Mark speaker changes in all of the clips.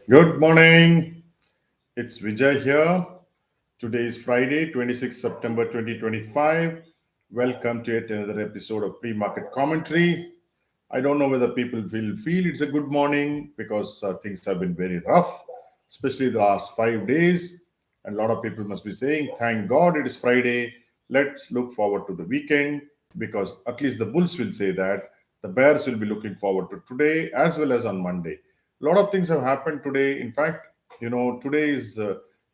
Speaker 1: Good morning. It's Vijay here. Today is Friday, 26 September 2025. Welcome to yet another episode of Pre-Market Commentary. I don't know whether people will feel it's a good morning because things have been very rough, especially the last 5 days. And a lot of people must be saying, thank God it is Friday. Let's look forward to the weekend because at least the bulls will say that. The bears will be looking forward to today as well as on Monday. A lot of things have happened today. In fact, today is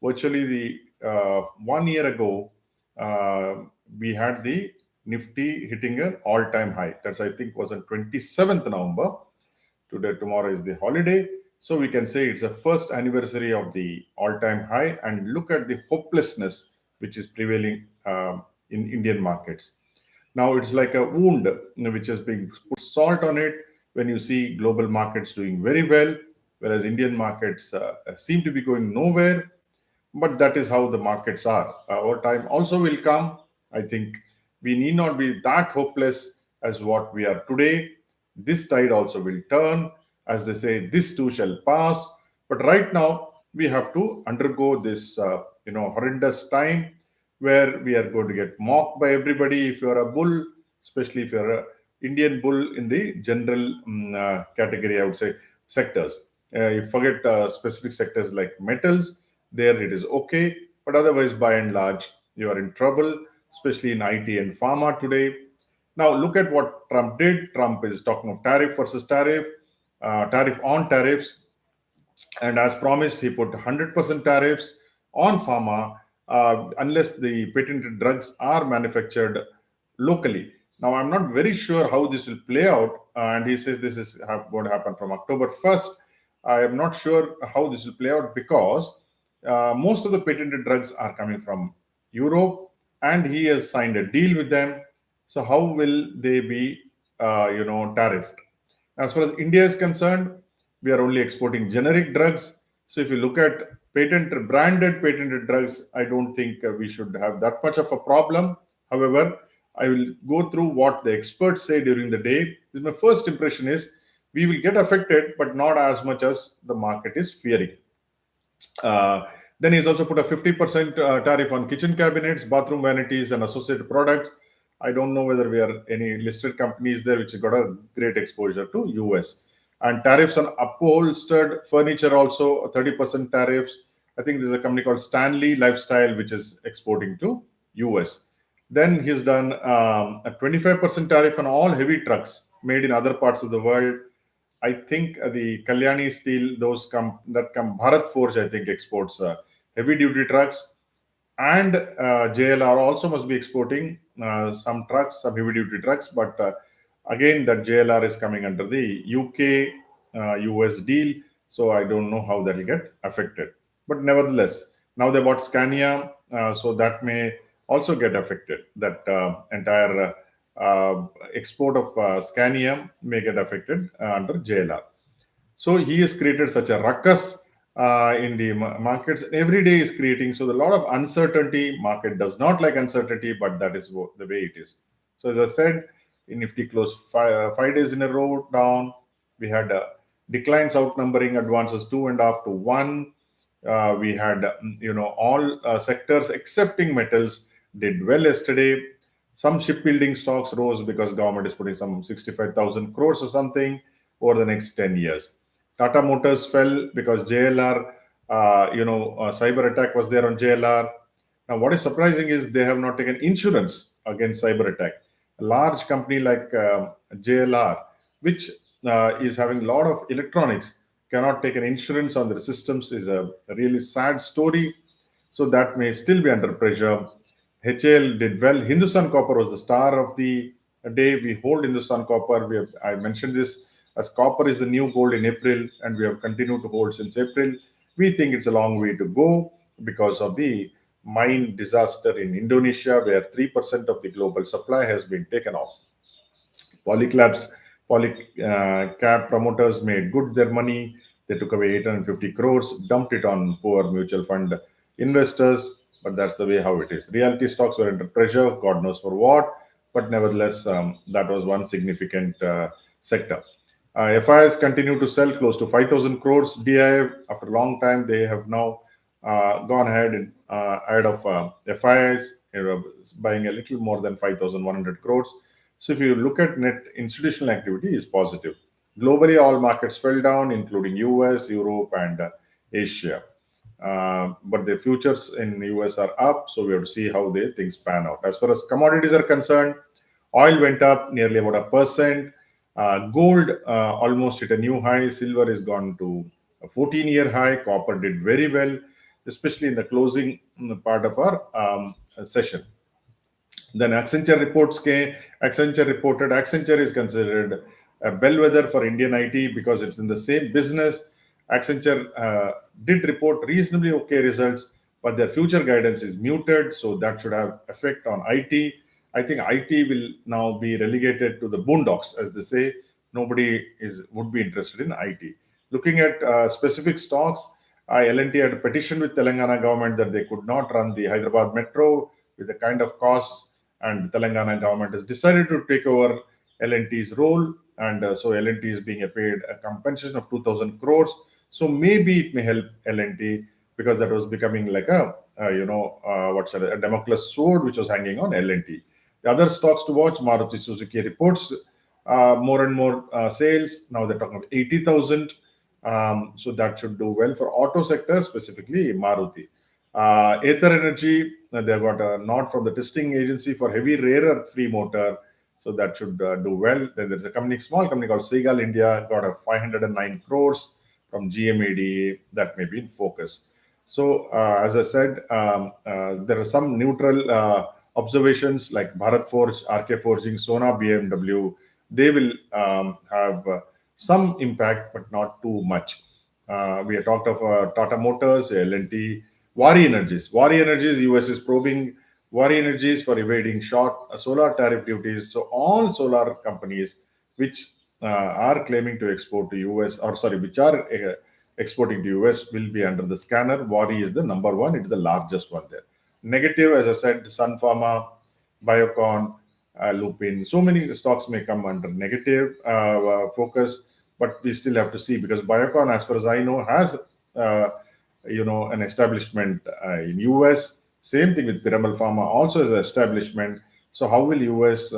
Speaker 1: virtually the 1 year ago, uh, we had the Nifty hitting an all-time high. That's I think was on 27th November. Today, tomorrow is the holiday, so we can say it's the first anniversary of the all-time high. And look at the hopelessness which is prevailing in Indian markets. Now it's like a wound which has been put salt on it when you see global markets doing very well, whereas Indian markets seem to be going nowhere. But that is how the markets are. Our time also will come. I think we need not be that hopeless as what we are today. This tide also will turn. As they say, this too shall pass. But right now, we have to undergo this, horrendous time where we are going to get mocked by everybody. If you are a bull, especially if you are a Indian bull in the general category, I would say sectors. You forget specific sectors like metals, there it is okay, but otherwise by and large you are in trouble, especially in IT and pharma today. Now look at what Trump did. Trump is talking of tariff versus tariff, tariff on tariffs, and as promised he put 100% tariffs on pharma unless the patented drugs are manufactured locally. Now I'm not very sure how this will play out, and he says this is going to happen from October 1st. I am not sure how this will play out because most of the patented drugs are coming from Europe, and he has signed a deal with them. So how will they be, tariffed? As far as India is concerned, we are only exporting generic drugs. So if you look at branded patented drugs, I don't think we should have that much of a problem. However, I will go through what the experts say during the day. My first impression is we will get affected, but not as much as the market is fearing. Uh, then he's also put a 50% tariff on kitchen cabinets, bathroom vanities, and associated products. I don't know whether we are any listed companies there which have got a great exposure to US. And tariffs on upholstered furniture also 30% tariffs. I think there's a company called Stanley Lifestyle which is exporting to US. Then he's done a 25% tariff on all heavy trucks made in other parts of the world. I think the Kalyani Steel, those come Bharat Forge, I think exports heavy duty trucks, and JLR also must be exporting some trucks, some heavy duty trucks. But again, that JLR is coming under the UK US deal, so I don't know how that will get affected. But nevertheless, now they bought Scania, so that may also get affected. That entire export of Scania may get affected under JLR. So he has created such a ruckus in the markets. Every day is creating so a lot of uncertainty. Market does not like uncertainty, but that is the way it is. So as I said, in Nifty closed 5 days in a row down. We had declines outnumbering advances 2.5 to 1. We had all sectors excepting metals did well yesterday. Some shipbuilding stocks rose because government is putting some 65,000 crores or something over the next 10 years. Tata Motors fell because JLR, cyber attack was there on JLR. Now, what is surprising is they have not taken insurance against cyber attack. A large company like JLR, which is having a lot of electronics, cannot take an insurance on their systems is a really sad story. So that may still be under pressure. HAL did well. Hindustan Copper was the star of the day. We hold Hindustan Copper. I mentioned this as copper is the new gold in April, and we have continued to hold since April. We think it's a long way to go because of the mine disaster in Indonesia, where 3% of the global supply has been taken off. Polyclabs, Polycab promoters made good their money. They took away 850 crores, dumped it on poor mutual fund investors. But that's the way how it is. Realty stocks were under pressure, God knows for what. But nevertheless, that was one significant sector. FIs continue to sell close to 5,000 crores. DIF, after a long time, they have now gone ahead and ahead of FIs, buying a little more than 5,100 crores. So if you look at net institutional activity, is positive. Globally, all markets fell down, including US, Europe, and Asia. But the futures in US are up, so we have to see how the things pan out. As far as commodities are concerned, oil went up nearly about 1%. Gold almost hit a new high. Silver has gone to a 14-year high. Copper did very well, especially in the closing part of our session. Then Accenture reports came. Accenture reported. Accenture is considered a bellwether for Indian IT because it's in the same business. Accenture did report reasonably okay results, but their future guidance is muted, so that should have effect on IT. I think IT will now be relegated to the boondocks, as they say. Nobody is would be interested in IT. Looking at specific stocks, L&T had a petition with Telangana government that they could not run the Hyderabad metro with the kind of costs, and Telangana government has decided to take over L&T's role, and so L&T is being paid a compensation of 2,000 crores. So maybe it may help L&T because that was becoming like a Damocles sword which was hanging on L&T. The other stocks to watch: Maruti Suzuki reports more and more sales. Now they're talking about 80,000. So that should do well for auto sector, specifically Maruti. Ather Energy, they got a nod from the testing agency for heavy rare earth free motor, so that should do well. Then there's a small company called Segal India, got a 509 crores from GMAD, that may be in focus. So as I said, there are some neutral observations like Bharat Forge, RK Forging, Sona, BMW. They will have some impact, but not too much. We have talked of Tata Motors, L&T, Wari Energies. Wari Energies, US is probing Wari Energies for evading short solar tariff duties. So all solar companies which are claiming to export to US, or sorry, which are exporting to US, will be under the scanner. Wari is the number one. It is the largest one there. Negative, as I said, Sun Pharma, Biocon, Lupin. So many stocks may come under negative focus, but we still have to see, because Biocon, as far as I know, has an establishment in US. Same thing with Piramal Pharma, also as an establishment. So how will US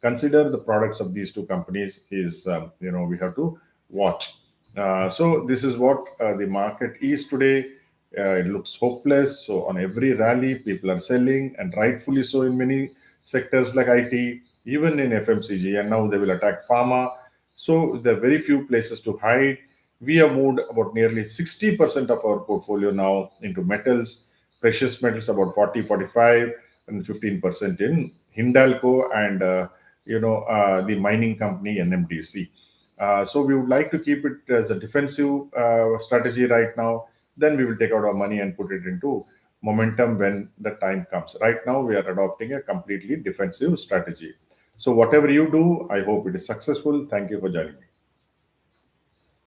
Speaker 1: consider the products of these two companies is we have to watch. So this is what the market is today. It looks hopeless. So on every rally, people are selling, and rightfully so in many sectors like IT, even in FMCG, and now they will attack pharma. So there are very few places to hide. We have moved about nearly 60% of our portfolio now into metals, precious metals about 40, 45, and 15% in Hindalco and the mining company NMDC. So we would like to keep it as a defensive strategy right now. Then we will take out our money and put it into momentum when the time comes. Right now, we are adopting a completely defensive strategy. So whatever you do, I hope it is successful. Thank you for joining me.